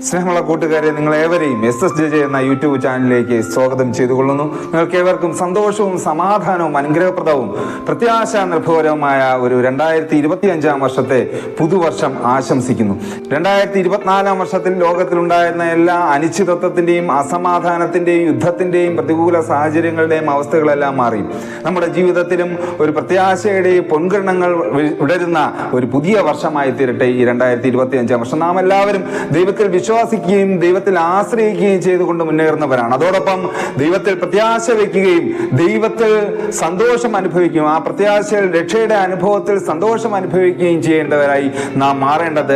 സ്നേഹമുള്ള കൂട്ടുകാരെ, നിങ്ങളേവരെയും SSJJ എന്ന യൂട്യൂബ് ചാനലിലേക്ക് സ്വാഗതം ചെയ്തുകൊള്ളുന്നു. നിങ്ങൾക്കേവർക്കും സന്തോഷവും സമാധാനവും അനുഗ്രഹപ്രദവും പ്രത്യാശ നിർഭരവുമായ ഒരു 2025 വർഷത്തെ പുതുവർഷം ആശംസിക്കുന്നു. 2024 വർഷത്തിൽ ലോകത്തിലുണ്ടായിരുന്ന എല്ലാ അനിശ്ചിതത്വത്തിന്റെയും അസമാധാനത്തിന്റെയും യുദ്ധത്തിന്റെയും പ്രതികൂല സാഹചര്യങ്ങളുടെയും അവസ്ഥകളെല്ലാം മാറി നമ്മുടെ ജീവിതത്തിലും ഒരു പ്രത്യാശയുടെയും പൊൻകിരണങ്ങൾ വിടരുന്ന ഒരു പുതിയ വർഷമായി തീരട്ടെ ഈ 2025 വർഷം. നാം എല്ലാവരും ദൈവത്തിൽ വിശ്വസിക്കുകയും ദൈവത്തിൽ ആശ്രയിക്കുകയും ചെയ്തുകൊണ്ട് മുന്നേറുന്നവരാണ്. അതോടൊപ്പം ദൈവത്തിൽ പ്രത്യാശ വയ്ക്കുകയും ദൈവത്തിൽ സന്തോഷം അനുഭവിക്കുകയും ആ പ്രത്യാശയിൽ രക്ഷയുടെ അനുഭവത്തിൽ സന്തോഷം അനുഭവിക്കുകയും ചെയ്യേണ്ടവരായി നാം മാറേണ്ടത്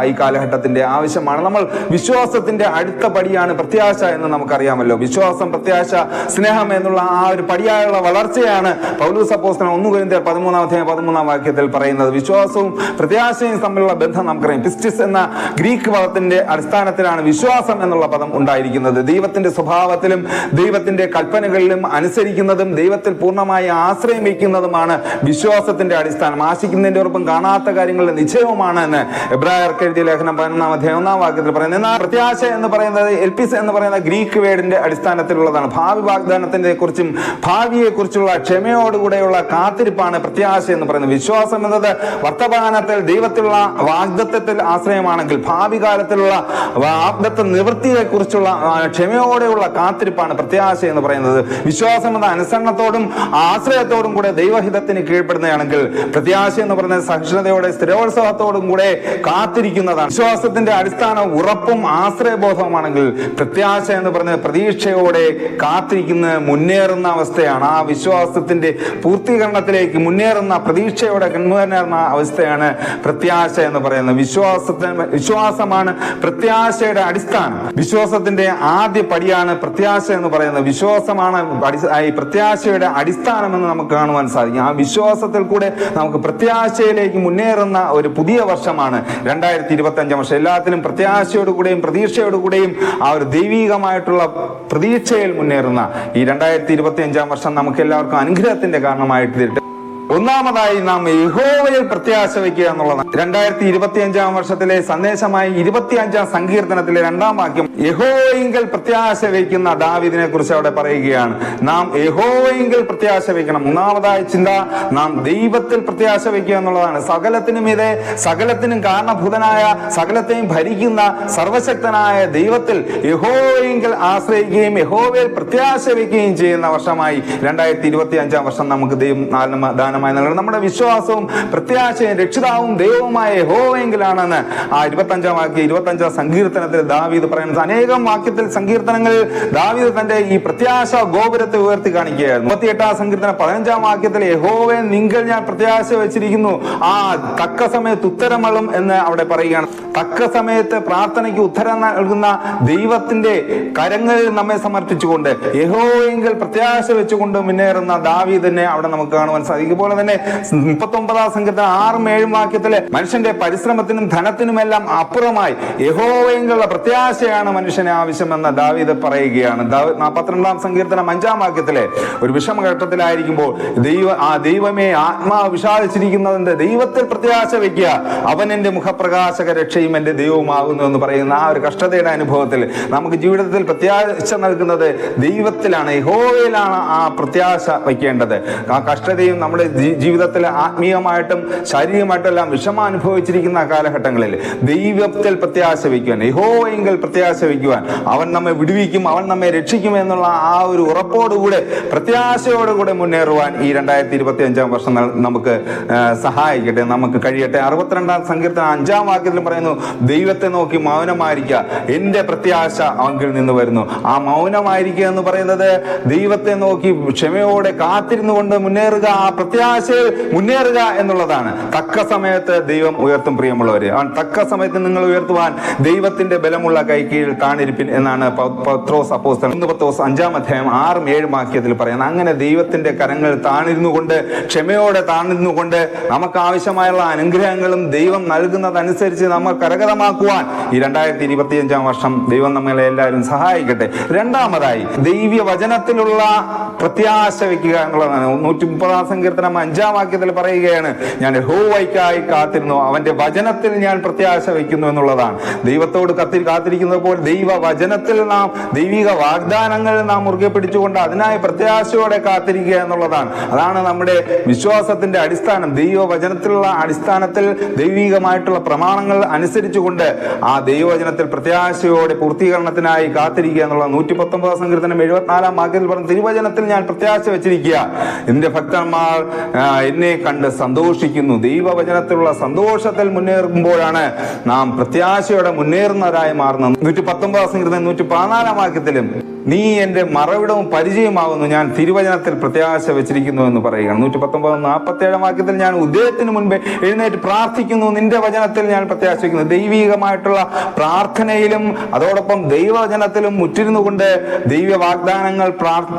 ഈ കാലഘട്ടത്തിന്റെ ആവശ്യമാണ്. നമ്മൾ വിശ്വാസത്തിന്റെ അടുത്ത പടിയാണ് പ്രത്യാശ എന്ന് നമുക്കറിയാമല്ലോ. വിശ്വാസം, പ്രത്യാശ, സ്നേഹം എന്നുള്ള ആ ഒരു പടിയായുള്ള വളർച്ചയാണ് പൗലോസ് അപ്പോസ്തലൻ 1 കൊരിന്ത്യർ 13 വാക്യത്തിൽ പറയുന്നത്. വിശ്വാസവും പ്രത്യാശയും തമ്മിലുള്ള ബന്ധം നമുക്കറിയാം. പിസ്റ്റിസ് എന്ന ഗ്രീക്ക് പദത്തിന്റെ അടിസ്ഥാനത്തിലാണ് വിശ്വാസം എന്നുള്ള പദം ഉണ്ടായിരിക്കുന്നത്. ദൈവത്തിന്റെ സ്വഭാവത്തിലും ദൈവത്തിന്റെ കൽപ്പനകളിലും അനുസരിക്കുന്നതും ദൈവത്തിൽ പൂർണ്ണമായി ആശ്രയം വയ്ക്കുന്നതുമാണ് വിശ്വാസത്തിന്റെ അടിസ്ഥാനം. ആശിക്കുന്നതിന്റെ ഉറപ്പും കാണാത്ത കാര്യങ്ങളുടെ നിശ്ചയവുമാണ് എന്ന് എബ്രായർക്ക് എഴുതിയ ലേഖനം 11 വാക്യത്തിൽ പറയുന്നത്. എന്നാൽ പ്രത്യാശ എന്ന് പറയുന്നത് എൽപിസ് എന്ന് പറയുന്ന ഗ്രീക്ക് വേർഡിന്റെ അടിസ്ഥാനത്തിലുള്ളതാണ്. ഭാവി വാഗ്ദാനത്തിന്റെ കുറിച്ചും ഭാവിയെ കുറിച്ചുള്ള ക്ഷമയോടുകൂടെയുള്ള കാത്തിരിപ്പാണ് പ്രത്യാശ എന്ന് പറയുന്നത്. വിശ്വാസം എന്നത് വർത്തമാനത്തിൽ ദൈവത്തിലുള്ള വാഗ്ദത്തത്തിൽ ആശ്രയമാണെങ്കിൽ ഭാവി കാലത്തിലുള്ള വാഗ്ദത്ത നിവൃത്തിയെ കുറിച്ചുള്ള ക്ഷമയോടെയുള്ള കാത്തിരിപ്പാണ് പ്രത്യാശ എന്ന് പറയുന്നത്. വിശ്വാസം എന്ന അനുസരണത്തോടും ആശ്രയത്തോടും കൂടെ ദൈവഹിതത്തിന് കീഴ്പ്പെടുന്നതാണെങ്കിൽ പ്രത്യാശ എന്ന് പറയുന്നത് സഹിഷ്ണുതയോടെ സ്ഥിരോത്സാഹത്തോടും കൂടെ കാത്തിരിക്കുന്നതാണ്. വിശ്വാസത്തിന്റെ അടിസ്ഥാനം ഉറപ്പും ആശ്രയബോധവുമാണെങ്കിൽ പ്രത്യാശ എന്ന് പറയുന്നത് പ്രതീക്ഷയോടെ കാത്തിരിക്കുന്ന മുന്നേറുന്ന അവസ്ഥയാണ്. ആ വിശ്വാസത്തിന്റെ പൂർത്തീകരണത്തിലേക്ക് മുന്നേറുന്ന പ്രതീക്ഷയോടെ മുന്നേറുന്ന അവസ്ഥയാണ് പ്രത്യാശ എന്ന് പറയുന്നത്. വിശ്വാസമാണ് പ്രത്യാശയുടെ അടിസ്ഥാനം. വിശ്വാസത്തിന്റെ ആദ്യ പടിയാണ് പ്രത്യാശ എന്ന് പറയുന്നത്. വിശ്വാസമാണ് ഈ പ്രത്യാശയുടെ അടിസ്ഥാനം എന്ന് നമുക്ക് കാണുവാൻ സാധിക്കും. ആ വിശ്വാസത്തിൽ കൂടെ നമുക്ക് പ്രത്യാശയിലേക്ക് മുന്നേറുന്ന ഒരു പുതിയ വർഷമാണ് 2025 വർഷം. എല്ലാത്തിനും പ്രത്യാശയോടുകൂടെയും പ്രതീക്ഷയോടുകൂടെയും ആ ഒരു ദൈവികമായിട്ടുള്ള പ്രതീക്ഷയിൽ മുന്നേറുന്ന ഈ 2025 വർഷം നമുക്ക് എല്ലാവർക്കും അനുഗ്രഹത്തിന്റെ കാരണമായിട്ട് തീരട്ടെ. ഒന്നാമതായി നാം യഹോവയിൽ പ്രത്യാശ വയ്ക്കുക എന്നുള്ളതാണ്. 2025 വർഷത്തിലെ സന്ദേശമായി 25 സങ്കീർത്തനത്തിലെ 2 വാക്യം യഹോവയിങ്കൽ പ്രത്യാശ വയ്ക്കുന്ന ദാവീദിനെ കുറിച്ച് അവിടെ പറയുകയാണ്. നാം യഹോവയിങ്കൽ പ്രത്യാശ വയ്ക്കണം. ഒന്നാമതായി ചിന്ത നാം ദൈവത്തിൽ പ്രത്യാശ വയ്ക്കുക എന്നുള്ളതാണ്. സകലത്തിനും ഇതേ സകലത്തിനും കാരണഭൂതനായ സകലത്തെയും ഭരിക്കുന്ന സർവശക്തനായ ദൈവത്തിൽ യഹോവയിങ്കൽ ആശ്രയിക്കുകയും യഹോവയിൽ പ്രത്യാശ വയ്ക്കുകയും ചെയ്യുന്ന വർഷമായി 2025 വർഷം നമുക്ക് ദൈവം ദാനമായി നൽകണം. നമ്മുടെ വിശ്വാസവും പ്രത്യാശയും രക്ഷിതാവും ദൈവവുമായ യഹോവയെങ്കിലാണെന്ന് ആ 25 സങ്കീർത്തനത്തിൽ ദാവീദ് പറയുന്നത്. അനേകം വാക്യത്തിൽ സങ്കീർത്തനങ്ങളിൽ ദാവീദ് തന്റെ ഈ പ്രത്യാശ ഗോപുരത്തെ ഉയർത്തി കാണിക്കുകയായിരുന്നു. 38 സങ്കീർത്തനം 15 വാക്യത്തിൽ യഹോവേ നിങ്കൽ ഞാൻ പ്രത്യാശ വെച്ചിരിക്കുന്നു, ആ തക്ക സമയത്ത് ഉത്തരമളും എന്ന് അവിടെ പറയുകയാണ്. തക്ക സമയത്ത് പ്രാർത്ഥനയ്ക്ക് ഉത്തരം നൽകുന്ന ദൈവത്തിന്റെ കരങ്ങളിൽ നമ്മെ സമർപ്പിച്ചുകൊണ്ട് യഹോവയെങ്കിൽ പ്രത്യാശ വെച്ചുകൊണ്ട് മുന്നേറുന്ന ദാവീദിനെ അവിടെ നമുക്ക് കാണുവാൻ സാധിക്കും. അതുപോലെ തന്നെ 39 സങ്കീർത്തനം 6-7 വാക്യത്തിലെ മനുഷ്യന്റെ പരിശ്രമത്തിനും ധനത്തിനുമെല്ലാം അപ്പുറമായി യഹോവയെങ്കിലുള്ള പ്രത്യാശയാണ് മനുഷ്യന് ആവശ്യമെന്ന് ദാവീദ് പറയുകയാണ്. 42 സങ്കീർത്തനം 5 വാക്യത്തിലെ ഒരു വിഷമഘട്ടത്തിലായിരിക്കുമ്പോൾ ദൈവമേ ആത്മാവ് വിഷാദിച്ചിരിക്കുന്നതിന്റെ ദൈവത്തിൽ പ്രത്യാശ വയ്ക്കുക, അവൻ എന്റെ മുഖപ്രകാശക രക്ഷയും എന്റെ ദൈവവുമാകുന്നു എന്ന് പറയുന്ന ആ ഒരു കഷ്ടതയുടെ അനുഭവത്തിൽ നമുക്ക് ജീവിതത്തിൽ പ്രത്യാശ നൽകുന്നത് ദൈവത്തിലാണ്, യഹോവയിലാണ് ആ പ്രത്യാശ വയ്ക്കേണ്ടത്. ആ കഷ്ടതയും നമ്മുടെ ജീവിതത്തിൽ ആത്മീയമായിട്ടും ശാരീരികമായിട്ടും എല്ലാം വിഷമം അനുഭവിച്ചിരിക്കുന്ന കാലഘട്ടങ്ങളിൽ ദൈവത്തിൽ പ്രത്യാശ വയ്ക്കുവാൻ, യഹോവയെങ്കിൽ പ്രത്യാശ വയ്ക്കുവാൻ, അവൻ നമ്മെ വിടുവിക്കും, അവൻ നമ്മെ രക്ഷിക്കും എന്നുള്ള ആ ഒരു ഉറപ്പോടുകൂടെ പ്രത്യാശയോടുകൂടെ മുന്നേറുവാൻ ഈ 2025 വർഷം നമുക്ക് സഹായിക്കട്ടെ, നമുക്ക് കഴിയട്ടെ. 62 സങ്കീർത്തനം 5 വാക്യത്തിൽ പറയുന്നു, ദൈവത്തെ നോക്കി മൗനമായിരിക്കുക, എന്റെ പ്രത്യാശ അവങ്കിൽ നിന്ന് വരുന്നു. ആ മൗനമായിരിക്കുക എന്ന് പറയുന്നത് ദൈവത്തെ നോക്കി ക്ഷമയോടെ കാത്തിരുന്നു കൊണ്ട് മുന്നേറുക, ആ പ്രത്യാശയിൽ മുന്നേറുക എന്നുള്ളതാണ്. തക്ക സമയത്ത് ദൈവം ഉയർത്തും. പ്രിയമുള്ളവരെ, അവൻ തക്ക സമയത്ത് നിങ്ങൾ ഉയർത്തുവാൻ ദൈവത്തിന്റെ ബലമുള്ള കൈക്കീഴിൽ താണിരിപ്പിൻ എന്നാണ് പത്രോസ് അപ്പോസ്തലൻ 1 പത്രോസ് 5-7 വാക്യത്തിൽ പറയുന്നത്. അങ്ങനെ ദൈവത്തിന്റെ കരങ്ങൾ താണിരുന്നു കൊണ്ട്, ക്ഷമയോടെ താണിരുന്നു കൊണ്ട് നമുക്ക് ആവശ്യമായുള്ള അനുഗ്രഹങ്ങളും ദൈവം നൽകുന്നതനുസരിച്ച് നമ്മൾ കരഗതമാക്കുവാൻ ഈ 2025 വർഷം ദൈവം നമ്മളെ എല്ലാവരും സഹായിക്കട്ടെ. രണ്ടാമതായി ദൈവ വചനത്തിലുള്ള പ്രത്യാശ വെക്കുക എന്നുള്ളതാണ്. 130 സങ്കീർത്തനം 5-ാം വാക്യത്തിൽ പറയുകയാണ്, ഞാൻ യഹോവയ്ക്കായി കാത്തിരുന്നു, അവന്റെ വചനത്തിൽ ഞാൻ പ്രത്യാശ വയ്ക്കുന്നു എന്നുള്ളതാണ്. ദൈവത്തോട് കാത്തിരിക്കുന്നത് പോലെ ദൈവ വചനത്തിൽ നാം ദൈവിക വാഗ്ദാനങ്ങൾ നാം മുറുകെ പിടിച്ചുകൊണ്ട് അതിനായി പ്രത്യാശയോടെ കാത്തിരിക്കുക എന്നുള്ളതാണ്. അതാണ് നമ്മുടെ വിശ്വാസത്തിന്റെ അടിസ്ഥാനം. ദൈവ വചനത്തിലുള്ള അടിസ്ഥാനത്തിൽ ദൈവികമായിട്ടുള്ള പ്രമാണങ്ങൾ അനുസരിച്ചുകൊണ്ട് ആ ദൈവവചനത്തിൽ പ്രത്യാശയോടെ പൂർത്തീകരണത്തിനായി കാത്തിരിക്കുക എന്നുള്ള 119 സങ്കീർത്തനം 74-ാം വാക്യത്തിൽ പറഞ്ഞ തിരുവചനത്തിൽ ഞാൻ പ്രത്യാശ വെച്ചിരിക്കുക, എന്റെ ഭക്തന്മാർ എന്നെ കണ്ട് സന്തോഷിക്കുന്നു. ദൈവവചനത്തിലുള്ള സന്തോഷത്തിൽ മുന്നേറുമ്പോഴാണ് നാം പ്രത്യാശയോടെ മുന്നേറുന്നവരായി മാറുന്നത്. 119 സങ്കീർത്തനം 114-ാം വാക്യത്തിലും നീ എന്റെ മറവിടവും പരിചയമാകുന്നു, ഞാൻ തിരുവചനത്തിൽ പ്രത്യാശ വെച്ചിരിക്കുന്നു എന്ന് പറയുകയാണ്. 119-47-ാം വാക്യത്തിൽ ഞാൻ ഉദയത്തിന് മുൻപേ എഴുന്നേറ്റ് പ്രാർത്ഥിക്കുന്നു, നിന്റെ വചനത്തിൽ ഞാൻ പ്രത്യാശ വയ്ക്കുന്നു. ദൈവികമായിട്ടുള്ള പ്രാർത്ഥനയിലും അതോടൊപ്പം ദൈവവചനത്തിലും മുറ്റിരുന്നു കൊണ്ട് ദൈവ വാഗ്ദാനങ്ങൾ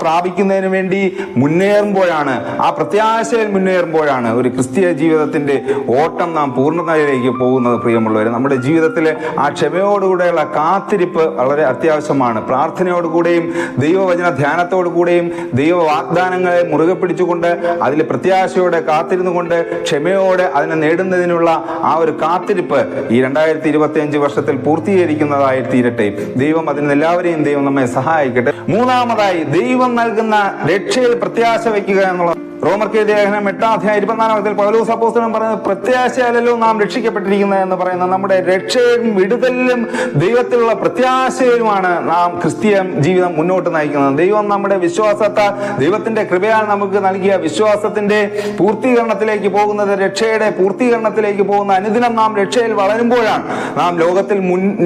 പ്രാപിക്കുന്നതിന് വേണ്ടി മുന്നേറുമ്പോഴാണ്, ആ പ്രത്യാശയിൽ മുന്നേറുമ്പോഴാണ് ഒരു ക്രിസ്തീയ ജീവിതത്തിന്റെ ഓട്ടം നാം പൂർണ്ണതയിലേക്ക് പോകുന്നത്. പ്രിയമുള്ളവർ, നമ്മുടെ ജീവിതത്തിലെ ആ ക്ഷമയോടുകൂടെയുള്ള കാത്തിരിപ്പ് വളരെ അത്യാവശ്യമാണ്. പ്രാർത്ഥനയോടുകൂടെയും ദൈവവചന ധ്യാനത്തോടുകൂടെയും ദൈവ വാഗ്ദാനങ്ങളെ മുറുകെ പിടിച്ചുകൊണ്ട് അതിൽ പ്രത്യാശയോടെ കാത്തിരുന്നു കൊണ്ട് ക്ഷമയോടെ അതിനെ നേടുന്നതിനുള്ള ആ ഒരു കാത്തിരിപ്പ് ഈ 2025 വർഷത്തിൽ പൂർത്തീകരിക്കുന്നതായി തീരട്ടെ. ദൈവം അതിനെല്ലാവരെയും ദൈവം നമ്മെ സഹായിക്കട്ടെ. മൂന്നാമതായി, ദൈവം നൽകുന്ന രക്ഷയിൽ പ്രത്യാശ വയ്ക്കുക എന്നുള്ളത്. റോമർക്ക് ലേഖനം 8-ാം അധ്യായം 24-ാം വാക്യത്തിൽ പൗലോസ് അപ്പോസ്തലൻ പറയുന്നത്, പ്രത്യാശയാലല്ലോ നാം രക്ഷിക്കപ്പെട്ടിരിക്കുന്നത് എന്ന് പറയുന്നത്. നമ്മുടെ രക്ഷയും വിടുതലിലും ദൈവത്തിലുള്ള പ്രത്യാശയിലുമാണ് നാം ക്രിസ്തീയ ജീവിതം മുന്നോട്ട് നയിക്കുന്നത്. ദൈവം നമ്മുടെ വിശ്വാസത്താൽ, ദൈവത്തിന്റെ കൃപയാൽ നമുക്ക് നൽകിയ വിശ്വാസത്തിന്റെ പൂർത്തീകരണത്തിലേക്ക് പോകുന്നത്, രക്ഷയുടെ പൂർത്തീകരണത്തിലേക്ക് പോകുന്ന അനുദിനം നാം രക്ഷയിൽ വളരുമ്പോഴാണ്. നാം ലോകത്തിൽ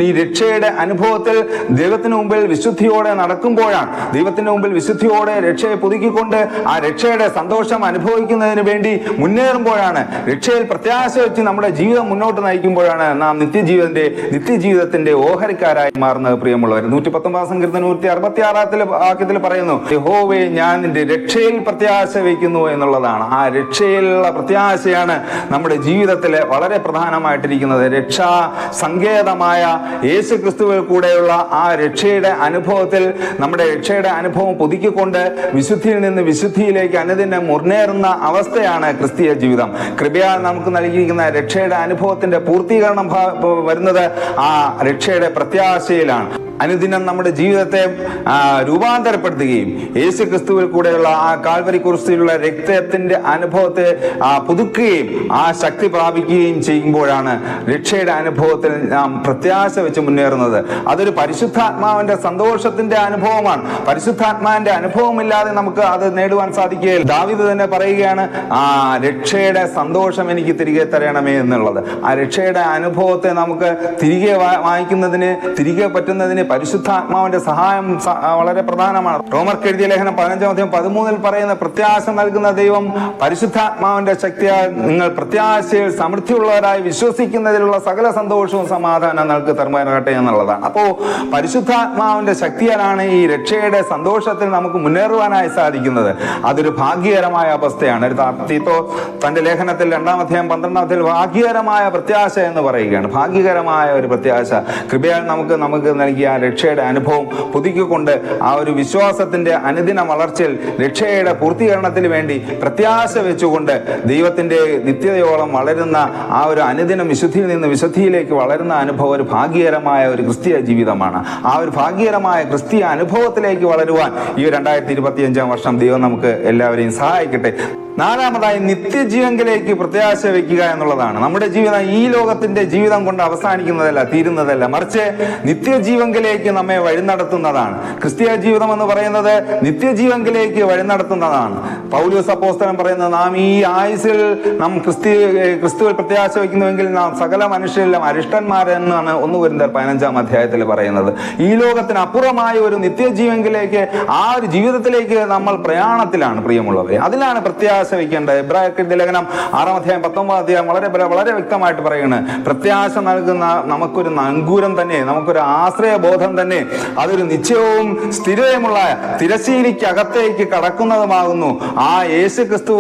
ഈ രക്ഷയുടെ അനുഭവത്തിൽ ദൈവത്തിന് മുമ്പിൽ വിശുദ്ധിയോടെ നടക്കുമ്പോഴാണ്, ദൈവത്തിന്റെ മുമ്പിൽ വിശുദ്ധിയോടെ രക്ഷയെ പുതുക്കിക്കൊണ്ട് ആ രക്ഷയുടെ സന്തോഷം അനുഭവിക്കുന്നതിന് വേണ്ടി മുന്നേറുമ്പോഴാണ്, രക്ഷയിൽ പ്രത്യാശ വെച്ച് നമ്മുടെ ജീവിതം മുന്നോട്ട് നയിക്കുമ്പോഴാണ് നാം നിത്യജീവിതത്തിന്റെ ഓഹരിക്കാരായി മാറുന്നത്. പ്രിയമുള്ളവർ, 119-ാം സങ്കീർത്തനം 166-ാം വാക്യത്തിൽ പറയുന്നു, യഹോവേ ഞാൻ നിന്റെ രക്ഷയിൽ പ്രത്യാശ വയ്ക്കുന്നു എന്നുള്ളതാണ്. ആ രക്ഷയിലുള്ള പ്രത്യാശയാണ് നമ്മുടെ ജീവിതത്തിലെ വളരെ പ്രധാനമായിട്ടിരിക്കുന്നത്. രക്ഷാ സങ്കേതമായ യേശു ക്രിസ്തുവിൽ കൂടെയുള്ള ആ രക്ഷയുടെ അനുഭവത്തിൽ നമ്മുടെ രക്ഷയുടെ അനുഭവം പുതുക്കിക്കൊണ്ട് വിശുദ്ധിയിൽ നിന്ന് വിശുദ്ധിയിലേക്ക് അനുദിനം മുന്നേറുന്ന അവസ്ഥയാണ് ക്രിസ്തീയ ജീവിതം. കൃപയാൽ നമുക്ക് നൽകിയിരിക്കുന്ന രക്ഷയുടെ അനുഭവത്തിന്റെ പൂർത്തീകരണം വരുന്നത് ആ രക്ഷയുടെ പ്രത്യാശയിലാണ്. അനുദിനം നമ്മുടെ ജീവിതത്തെ രൂപാന്തരപ്പെടുത്തുകയും യേശു ക്രിസ്തുവിൽ കൂടെയുള്ള ആ കാൽവരി കുരിശിലുള്ള രക്തത്തിന്റെ അനുഭവത്തെ പുതുക്കുകയും ആ ശക്തി പ്രാപിക്കുകയും ചെയ്യുമ്പോഴാണ് രക്ഷയുടെ അനുഭവത്തിൽ നാം പ്രത്യാശ വെച്ച് മുന്നേറുന്നത്. അതൊരു പരിശുദ്ധാത്മാവിന്റെ സന്തോഷത്തിന്റെ അനുഭവമാണ്. പരിശുദ്ധാത്മാവിന്റെ അനുഭവമില്ലാതെ നമുക്ക് അത് നേടുവാൻ സാധിക്കുകയില്ല. ദാവീദ് തന്നെ പറയുകയാണ്, ആ രക്ഷയുടെ സന്തോഷം എനിക്ക് തിരികെ തരണമേ എന്നുള്ളത്. ആ രക്ഷയുടെ അനുഭവത്തെ നമുക്ക് തിരികെ വാങ്ങിക്കുന്നതിന്, തിരികെ പറ്റുന്നതിന് പരിശുദ്ധാത്മാവിന്റെ സഹായം വളരെ പ്രധാനമാണ്. റോമർക്ക് എഴുതിയ ലേഖനം 15-ാം അധ്യായം 13-ൽ പറയുന്ന, പ്രത്യാശ നൽകുന്ന ദൈവം പരിശുദ്ധാത്മാവിന്റെ ശക്തിയാൽ നിങ്ങൾ പ്രത്യാശയിൽ സമൃദ്ധിയുള്ളവരായി വിശ്വസിക്കുന്നതിലുള്ള സകല സന്തോഷവും സമാധാനം നിങ്ങൾക്ക് തരുമാറാകട്ടെ എന്നുള്ളതാണ്. അപ്പോ പരിശുദ്ധാത്മാവിന്റെ ശക്തിയാലാണ് ഈ രക്ഷയുടെ സന്തോഷത്തിൽ നമുക്ക് മുന്നേറുവാനായി സാധിക്കുന്നത്. അതൊരു ഭാഗ്യകരമായ അവസ്ഥയാണ്. തീത്തോ തന്റെ ലേഖനത്തിൽ 2-ാം അധ്യായം 12-ാം അധ്യായത്തിൽ ഭാഗ്യകരമായ പ്രത്യാശ എന്ന് പറയുകയാണ്. ഭാഗ്യകരമായ ഒരു പ്രത്യാശ, കൃപയാൽ നമുക്ക് നൽകിയ രക്ഷയുടെ അനുഭവം പുതുക്കിക്കൊണ്ട് ആ ഒരു വിശ്വാസത്തിന്റെ അനുദിന വളർച്ചയിൽ രക്ഷയുടെ പൂർത്തീകരണത്തിന് വേണ്ടി പ്രത്യാശ വെച്ചുകൊണ്ട് ദൈവത്തിന്റെ നിത്യതയോളം വളരുന്ന ആ ഒരു അനുദിനം വിശുദ്ധിയിൽ നിന്ന് വിശുദ്ധിയിലേക്ക് വളരുന്ന അനുഭവം ഒരു ഭാഗ്യകരമായ ഒരു ക്രിസ്തീയ ജീവിതമാണ്. ആ ഒരു ഭാഗ്യകരമായ ക്രിസ്തീയ അനുഭവത്തിലേക്ക് വളരുവാൻ ഈ 2025 വർഷം ദൈവം നമുക്ക് എല്ലാവരെയും സഹായിക്കട്ടെ. നാലാമതായി, നിത്യജീവങ്കിലേക്ക് പ്രത്യാശ വയ്ക്കുക എന്നുള്ളതാണ്. നമ്മുടെ ജീവിതം ഈ ലോകത്തിന്റെ ജീവിതം കൊണ്ട് അവസാനിക്കുന്നതല്ല, തീരുന്നതല്ല, മറിച്ച് നിത്യജീവങ്കിലേക്ക് നമ്മെ വഴി നടത്തുന്നതാണ്. ക്രിസ്തീയ ജീവിതം എന്ന് പറയുന്നത് നിത്യജീവങ്കിലേക്ക് വഴി നടത്തുന്നതാണ്. പൗലോസ് അപ്പോസ്തലൻ പറയുന്നത്, നാം ഈ ആയുസ്സിൽ നാം ക്രിസ്തുവിൽ പ്രത്യാശ വയ്ക്കുന്നുവെങ്കിൽ നാം സകല മനുഷ്യരെല്ലാം അരിഷ്ടന്മാരെന്നാണ് 1 കൊരിന്ത്യർ 15-ാം അധ്യായത്തിൽ പറയുന്നത്. ഈ ലോകത്തിന് അപ്പുറമായ ഒരു നിത്യജീവങ്കിലേക്ക്, ആ ഒരു ജീവിതത്തിലേക്ക് നമ്മൾ പ്രയാണത്തിലാണ് പ്രിയമുള്ളവരെ. അതിലാണ് പ്രത്യാശ പ്രത്യാശ വയ്ക്കേണ്ടത്. എബ്രായർക്കെഴുതിയ ലേഖനം 6-19 വളരെ വ്യക്തമായിട്ട് പറയുന്നത്, പ്രത്യാശ നൽകുന്ന നമുക്കൊരു നങ്കൂരം തന്നെ, നമുക്കൊരു ആശ്രയബോധം തന്നെ, അതൊരു നിശ്ചയവും സ്ഥിരതയുമുള്ള തിരശ്ശീലിക്കകത്തേക്ക് കടക്കുന്നതുമാകുന്നു. ആ യേശു ക്രിസ്തു,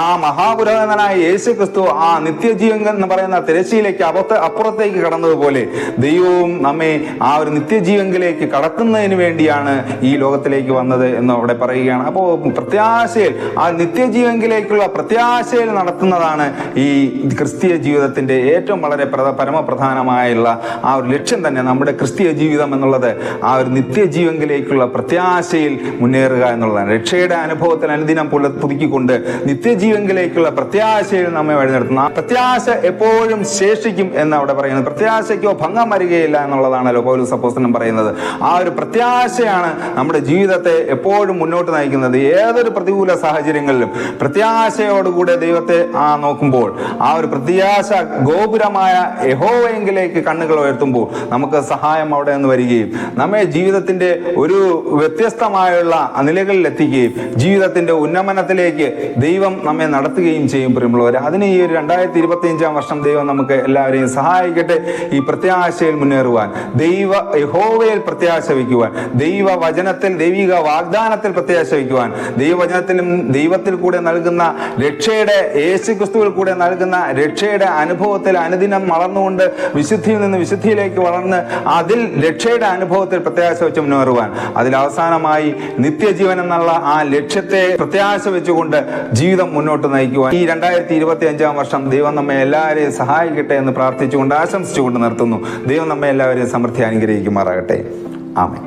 ആ മഹാപുരാതനായ യേശു ക്രിസ്തു ആ നിത്യജീവൻ എന്ന് പറയുന്ന തിരശ്ശീലയ്ക്ക് അപ്പുറത്തേക്ക് കടന്നതുപോലെ ദൈവവും നമ്മെ ആ ഒരു നിത്യജീവനിലേക്ക് കടക്കുന്നതിന് വേണ്ടിയാണ് ഈ ലോകത്തിലേക്ക് വന്നത് എന്ന് അവിടെ പറയുകയാണ്. അപ്പോൾ പ്രത്യാശയിൽ, ആ നിത്യജീവനിലേക്കുള്ള പ്രത്യാശയിൽ നടത്തുന്നതാണ് ഈ ക്രിസ്തീയ ജീവിതത്തിന്റെ ഏറ്റവും വളരെ പരമപ്രധാനമായുള്ള ആ ഒരു ലക്ഷ്യം തന്നെ. നമ്മുടെ ക്രിസ്തീയ ജീവിതം എന്നുള്ളത് ആ ഒരു നിത്യജീവനിലേക്കുള്ള പ്രത്യാശയിൽ മുന്നേറുക എന്നുള്ളതാണ്. രക്ഷയുടെ അനുഭവത്തിൽ അനുദിനം പുതുക്കിക്കൊണ്ട് നിത്യജീവനിലേക്കുള്ള പ്രത്യാശയിൽ നമ്മെ വഴി നടത്തുന്നു. ആ പ്രത്യാശ എപ്പോഴും ശേഷിക്കും എന്ന് അവിടെ പറയുന്നത്. പ്രത്യാശയ്ക്കോ ഭംഗം വരികയില്ല എന്നുള്ളതാണല്ലോ പൗലോസ് അപ്പോസ്തലൻ പറയുന്നത്. ആ ഒരു പ്രത്യാശയാണ് നമ്മുടെ ജീവിതത്തെ എപ്പോഴും മുന്നോട്ട് നയിക്കുന്നത്. ഏതൊരു പ്രതികൂല സാഹചര്യങ്ങളിലും പ്രത്യാശയോടുകൂടെ ദൈവത്തെ നോക്കുമ്പോൾ, ആ ഒരു പ്രത്യാശ ഗോപുരമായ യഹോവയെങ്കിലേക്ക് കണ്ണുകൾ ഉയർത്തുമ്പോൾ നമുക്ക് സഹായം അവിടെ നിന്ന് വരികയും നമ്മെ ജീവിതത്തിന്റെ ഒരു വ്യത്യസ്തമായുള്ള നിലകളിൽ എത്തിക്കുകയും ജീവിതത്തിന്റെ ഉന്നമനത്തിലേക്ക് ദൈവം നമ്മെ നടത്തുകയും ചെയ്യും. പ്രിയമുള്ളവർ, അതിന് ഈ ഒരു 2025 വർഷം ദൈവം നമുക്ക് എല്ലാവരെയും സഹായിക്കട്ടെ. ഈ പ്രത്യാശയിൽ മുന്നേറുവാൻ, യഹോവയിൽ പ്രത്യാശ വയ്ക്കുവാൻ, ദൈവവചനത്തിൽ, ദൈവിക വാഗ്ദാനത്തിൽ പ്രത്യാശ വയ്ക്കുവാൻ, ദൈവവചനത്തിലും ദൈവത്തിൽ കൂടെ നൽകുന്ന രക്ഷയുടെ, യേശുക്രിസ്തുവിൽ കൂടെ നൽകുന്ന രക്ഷയുടെ അനുഭവത്തിൽ അനുദിനം വളർന്നുകൊണ്ട് വിശുദ്ധിയിൽ നിന്ന് വിശുദ്ധിയിലേക്ക് വളർന്ന് അതിൽ രക്ഷയുടെ അനുഭവത്തിൽ പ്രത്യാശ വെച്ച് മുന്നേറുവാൻ, അതിൽ അവസാനമായി നിത്യജീവൻ എന്നുള്ള ആ ലക്ഷ്യത്തെ പ്രത്യാശ വെച്ചുകൊണ്ട് ജീവിതം മുന്നോട്ട് നയിക്കുവാൻ ഈ 2025 വർഷം ദൈവം നമ്മെ എല്ലാവരെയും സഹായിക്കട്ടെ എന്ന് പ്രാർത്ഥിച്ചുകൊണ്ട് ആശംസിച്ചുകൊണ്ട് നിർത്തുന്നു. ദൈവം നമ്മെ എല്ലാവരെയും സമൃദ്ധി അനുഗ്രഹിക്കുമാറാകട്ടെ. ആമേൻ.